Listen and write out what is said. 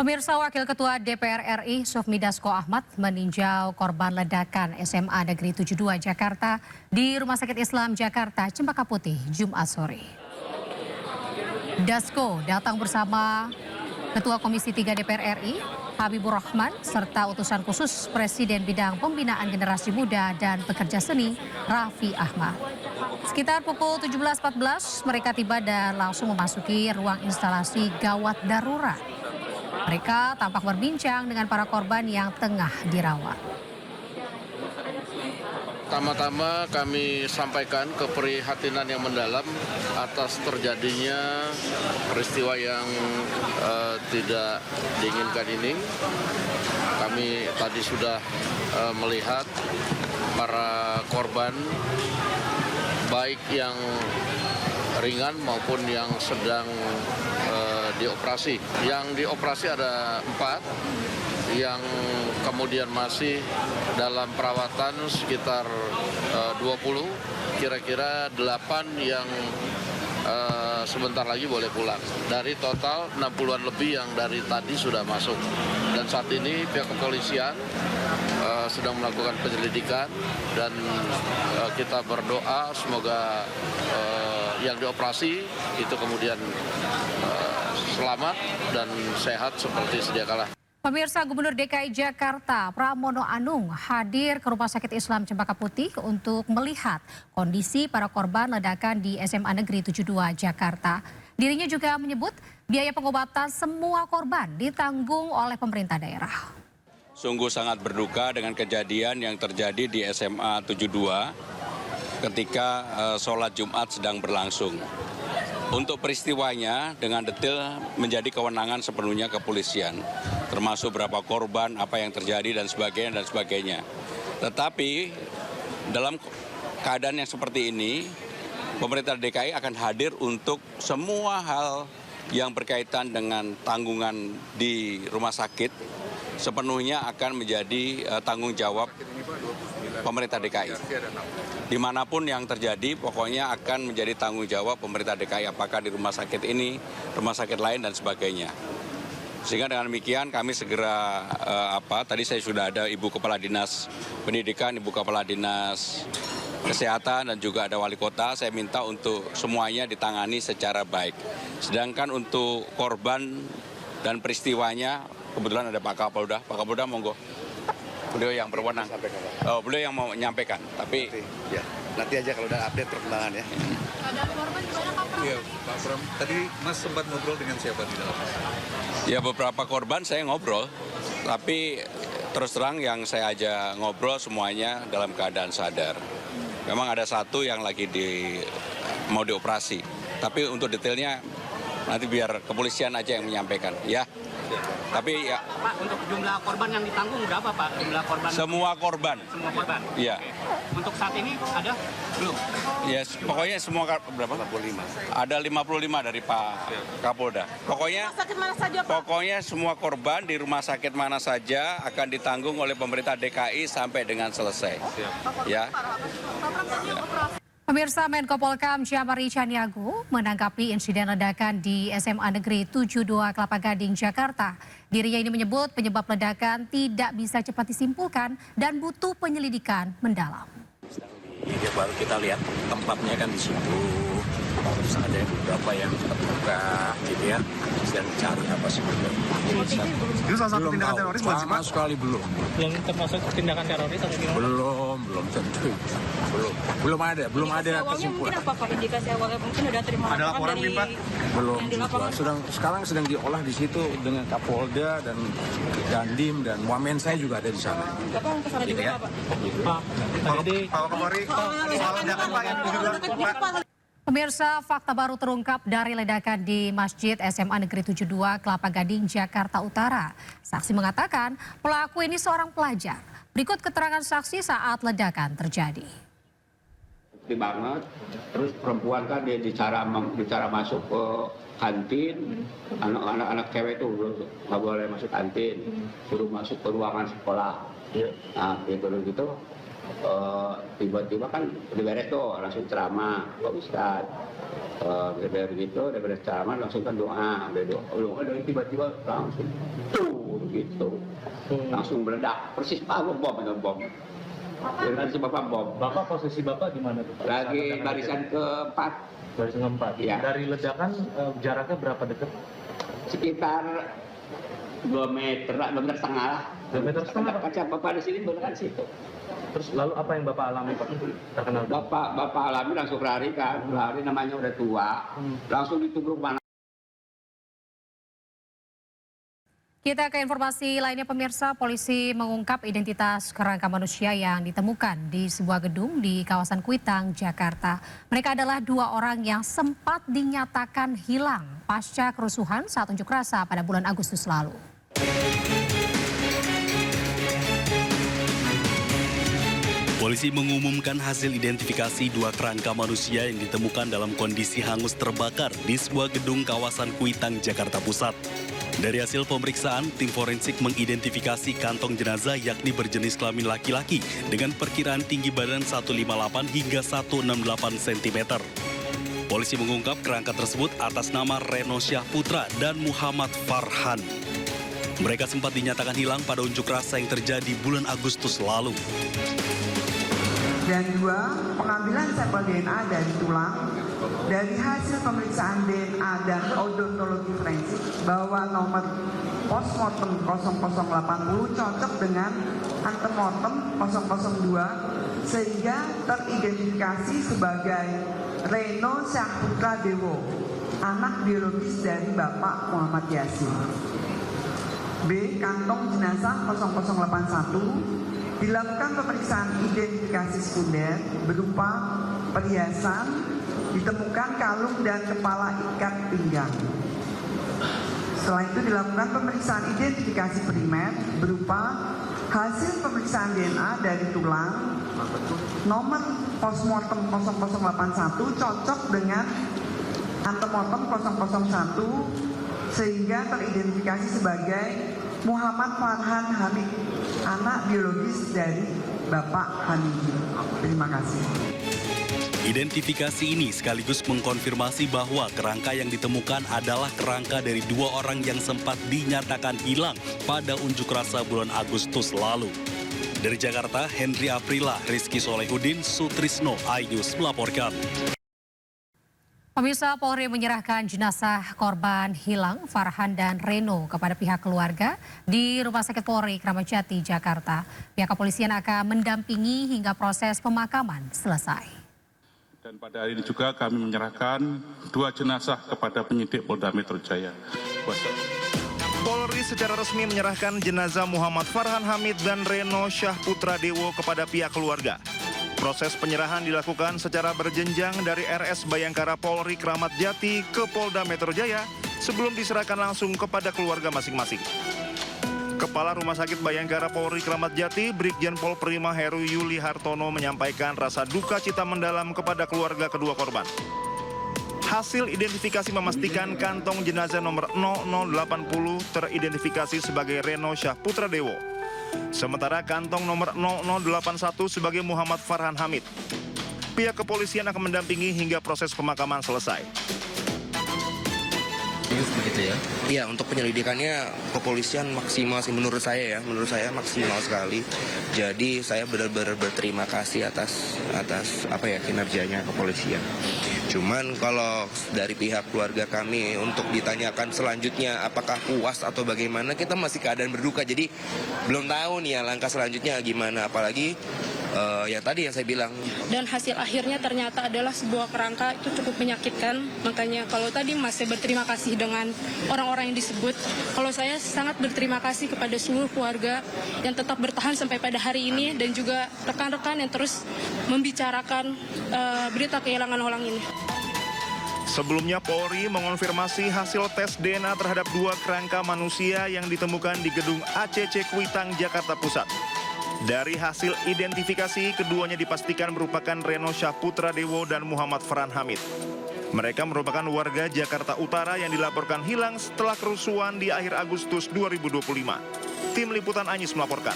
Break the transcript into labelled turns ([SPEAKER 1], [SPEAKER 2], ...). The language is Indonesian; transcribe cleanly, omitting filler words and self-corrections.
[SPEAKER 1] Pemirsa, Wakil Ketua DPR RI Sufmi Dasko Ahmad meninjau korban ledakan SMA Negeri 72 Jakarta di Rumah Sakit Islam Jakarta Cempaka Putih Jumat sore. Dasko datang bersama Ketua Komisi 3 DPR RI Habibur Rahman serta utusan khusus Presiden Bidang Pembinaan Generasi Muda dan Pekerja Seni Raffi Ahmad. Sekitar pukul 17.14 mereka tiba dan langsung memasuki ruang instalasi gawat darurat. Mereka tampak berbincang dengan para korban yang tengah dirawat.
[SPEAKER 2] Pertama-tama kami sampaikan keprihatinan yang mendalam atas terjadinya peristiwa yang tidak diinginkan ini. Kami tadi sudah melihat para korban baik yang ringan maupun yang sedang dioperasi. Yang dioperasi ada 4, yang kemudian masih dalam perawatan sekitar 20, kira-kira 8 yang sebentar lagi boleh pulang. Dari total 60-an lebih yang dari tadi sudah masuk. Dan saat ini pihak kepolisian sedang melakukan penyelidikan dan kita berdoa semoga yang dioperasi itu kemudian selamat dan sehat seperti sedia kala.
[SPEAKER 1] Pemirsa, Gubernur DKI Jakarta Pramono Anung hadir ke Rumah Sakit Islam Cempaka Putih untuk melihat kondisi para korban ledakan di SMA Negeri 72 Jakarta. Dirinya juga menyebut biaya pengobatan semua korban ditanggung oleh pemerintah daerah.
[SPEAKER 3] Sungguh sangat berduka dengan kejadian yang terjadi di SMA 72 ketika sholat Jumat sedang berlangsung. Untuk peristiwanya dengan detail menjadi kewenangan sepenuhnya kepolisian, termasuk berapa korban, apa yang terjadi dan sebagainya. Tetapi dalam keadaan yang seperti ini, pemerintah DKI akan hadir untuk semua hal yang berkaitan dengan tanggungan di rumah sakit sepenuhnya akan menjadi tanggung jawab pemerintah DKI. Dimanapun yang terjadi, pokoknya akan menjadi tanggung jawab pemerintah DKI, apakah di rumah sakit ini, rumah sakit lain, dan sebagainya. Sehingga dengan demikian kami segera, tadi saya sudah ada Ibu Kepala Dinas Pendidikan, Ibu Kepala Dinas Kesehatan, dan juga ada Wali Kota, saya minta untuk semuanya ditangani secara baik. Sedangkan untuk korban dan peristiwanya, kebetulan ada Pak Kapolda. Pak Kapolda, monggo. Beliau yang berwenang. Oh, beliau yang mau menyampaikan. Tapi
[SPEAKER 4] nanti aja kalau udah update perkembangan ya.
[SPEAKER 1] Keadaan korban gimana Pak Pram?
[SPEAKER 5] Iya, Pak Pram. Tadi Mas sempat ngobrol dengan siapa di dalam?
[SPEAKER 3] ya beberapa korban saya ngobrol. Tapi terus terang yang saya ajak ngobrol semuanya dalam keadaan sadar. Memang ada satu yang lagi mau dioperasi. Tapi untuk detailnya nanti biar kepolisian aja yang menyampaikan. Ya. Tapi ya.
[SPEAKER 6] Pak, untuk jumlah korban yang ditanggung berapa Pak? Jumlah korban?
[SPEAKER 3] Semua korban.
[SPEAKER 6] Semua korban?
[SPEAKER 3] Iya.
[SPEAKER 6] Oke. Untuk saat ini ada belum?
[SPEAKER 3] Yes, pokoknya semua berapa?
[SPEAKER 4] 55.
[SPEAKER 3] Ada 55 dari Pak Kapolda. Pokoknya semua korban di rumah sakit mana saja akan ditanggung oleh pemerintah DKI sampai dengan selesai. Ya.
[SPEAKER 1] Pemirsa, Menko Polkam Syamari Chaniago menanggapi insiden ledakan di SMA Negeri 72 Kelapa Gading, Jakarta. Dirinya ini menyebut penyebab ledakan tidak bisa cepat disimpulkan dan butuh penyelidikan mendalam.
[SPEAKER 7] Ya, baru kita lihat tempatnya kan di situ, terus ada beberapa yang terbuka gitu ya, dan cari apa sih
[SPEAKER 4] Itu salah satu tindakan teroris bukan sih, Pak?
[SPEAKER 7] Sama sekali belum.
[SPEAKER 6] Belum termasuk tindakan teroris atau gimana?
[SPEAKER 7] Belum tentu. Belum ada kesimpulan.
[SPEAKER 8] Mungkin apa Pak indikasi awalnya mungkin udah terima
[SPEAKER 4] Ada laporan
[SPEAKER 8] dari
[SPEAKER 4] Pak?
[SPEAKER 7] Belum.
[SPEAKER 8] yang di lapangan?
[SPEAKER 7] Sekarang sedang diolah di situ dengan Kapolda dan Dandim dan wamen saya juga ada di sana.
[SPEAKER 8] Bapak mau kesana juga
[SPEAKER 7] ya.
[SPEAKER 8] Pak?
[SPEAKER 6] Pak, tadi
[SPEAKER 4] Pak Kapolri, soal ledakan Pak yang 72 Pak.
[SPEAKER 1] Pemirsa, fakta baru terungkap dari ledakan di Masjid SMA Negeri 72 Kelapa Gading, Jakarta Utara. Saksi mengatakan pelaku ini seorang pelajar. Berikut keterangan saksi saat ledakan terjadi.
[SPEAKER 9] Banget, terus perempuan kan dia bicara masuk ke kantin, anak-anak cewek itu nggak boleh masuk kantin, suruh masuk ke ruangan sekolah. Nah gitu tiba-tiba kan udah beres tuh, langsung ceramah Pak Ustadz. Udah beres ceramah langsung kan doa, tiba-tiba langsung gitu, langsung meledak persis bom. Dengan si Bapak bom.
[SPEAKER 10] Bapak posisi Bapak di mana tuh?
[SPEAKER 9] Lagi barisan keempat.
[SPEAKER 10] Barisan keempat.
[SPEAKER 9] Ya.
[SPEAKER 10] Dari ledakan jaraknya berapa dekat?
[SPEAKER 9] Sekitar 2 meter setengah lah.
[SPEAKER 10] 2 meter setengah.
[SPEAKER 9] Kaca Bapak di sini beneran situ.
[SPEAKER 10] Terus lalu apa yang Bapak alami Pak? Terkenal.
[SPEAKER 9] Bapak alami langsung lari kan, lari namanya udah tua, langsung ditubruk mana.
[SPEAKER 1] Kita ke informasi lainnya pemirsa, polisi mengungkap identitas kerangka manusia yang ditemukan di sebuah gedung di kawasan Kuitang, Jakarta. Mereka adalah 2 orang yang sempat dinyatakan hilang pasca kerusuhan saat unjuk rasa pada bulan Agustus lalu.
[SPEAKER 11] Polisi mengumumkan hasil identifikasi 2 kerangka manusia yang ditemukan dalam kondisi hangus terbakar di sebuah gedung kawasan Kuitang, Jakarta Pusat. Dari hasil pemeriksaan, tim forensik mengidentifikasi kantong jenazah yakni berjenis kelamin laki-laki dengan perkiraan tinggi badan 158 hingga 168 cm. Polisi mengungkap kerangka tersebut atas nama Reno Syahputra dan Muhammad Farhan. Mereka sempat dinyatakan hilang pada unjuk rasa yang terjadi bulan Agustus lalu.
[SPEAKER 12] Dan 2, pengambilan sampel DNA dari tulang. Dari hasil pemeriksaan DNA dan odontologi forensik bahwa nomor postmortem 0080 cocok dengan antemortem 002 sehingga teridentifikasi sebagai Reno Syahputra Dewo, anak biologis dari Bapak Muhammad Yasin. B. Kantong jenazah 0081 dilakukan pemeriksaan identifikasi sekunder berupa perhiasan, ditemukan kalung dan kepala ikat pinggang. Setelah itu dilakukan pemeriksaan identifikasi primer berupa hasil pemeriksaan DNA dari tulang, nomor postmortem 0081 cocok dengan antemortem 001 sehingga teridentifikasi sebagai Muhammad Farhan Hamid, anak biologis dari Bapak Hamidi. Terima kasih.
[SPEAKER 11] Identifikasi ini sekaligus mengkonfirmasi bahwa kerangka yang ditemukan adalah kerangka dari 2 orang yang sempat dinyatakan hilang pada unjuk rasa bulan Agustus lalu. Dari Jakarta, Henry Aprila, Rizky Solehudin, Sutrisno, iNews melaporkan.
[SPEAKER 1] Pemirsa, Polri menyerahkan jenazah korban hilang Farhan dan Reno kepada pihak keluarga di Rumah Sakit Polri Kramat Jati, Jakarta. Pihak kepolisian akan mendampingi hingga proses pemakaman selesai.
[SPEAKER 13] Dan pada hari ini juga kami menyerahkan 2 jenazah kepada penyidik Polda Metro Jaya.
[SPEAKER 14] Polri secara resmi menyerahkan jenazah Muhammad Farhan Hamid dan Reno Syahputra Dewo kepada pihak keluarga. Proses penyerahan dilakukan secara berjenjang dari RS Bayangkara Polri Kramat Jati ke Polda Metro Jaya sebelum diserahkan langsung kepada keluarga masing-masing. Kepala Rumah Sakit Bayangkara Polri Kramat Jati, Brigjen Pol Prima Heru Yuli Hartono menyampaikan rasa duka cita mendalam kepada keluarga kedua korban. Hasil identifikasi memastikan kantong jenazah nomor 0080 teridentifikasi sebagai Reno Syahputra Dewo. Sementara kantong nomor 0081 sebagai Muhammad Farhan Hamid. Pihak kepolisian akan mendampingi hingga proses pemakaman selesai.
[SPEAKER 15] Begitu ya? Iya, untuk penyelidikannya kepolisian maksimal sih menurut saya maksimal sekali. Jadi saya benar-benar berterima kasih atas kinerjanya kepolisian. Cuman kalau dari pihak keluarga kami untuk ditanyakan selanjutnya apakah puas atau bagaimana, kita masih keadaan berduka. Jadi belum tahu nih ya langkah selanjutnya gimana, apalagi ya tadi yang saya bilang.
[SPEAKER 8] Dan hasil akhirnya ternyata adalah sebuah kerangka, itu cukup menyakitkan. Makanya kalau tadi masih berterima kasih dengan orang-orang yang disebut, kalau saya sangat berterima kasih kepada seluruh keluarga yang tetap bertahan sampai pada hari ini dan juga rekan-rekan yang terus membicarakan berita kehilangan orang ini.
[SPEAKER 14] Sebelumnya Polri mengonfirmasi hasil tes DNA terhadap 2 kerangka manusia yang ditemukan di gedung ACC Kuitang, Jakarta Pusat. Dari hasil identifikasi, keduanya dipastikan merupakan Reno Syahputra Dewo dan Muhammad Farhan Hamid. Mereka merupakan warga Jakarta Utara yang dilaporkan hilang setelah kerusuhan di akhir Agustus 2025. Tim Liputan iNews melaporkan.